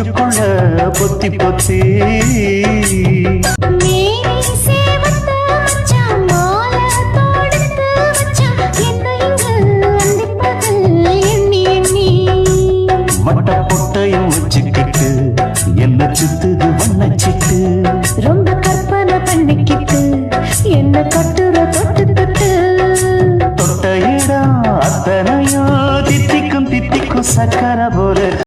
நெஞ்சுக்குள்ள பொத்தி பொத்தி வட்ட பொட்டையும் வச்சுக்கிட்டு என்ன சுத்துது வண்ணச்சிட்டு ரொம்ப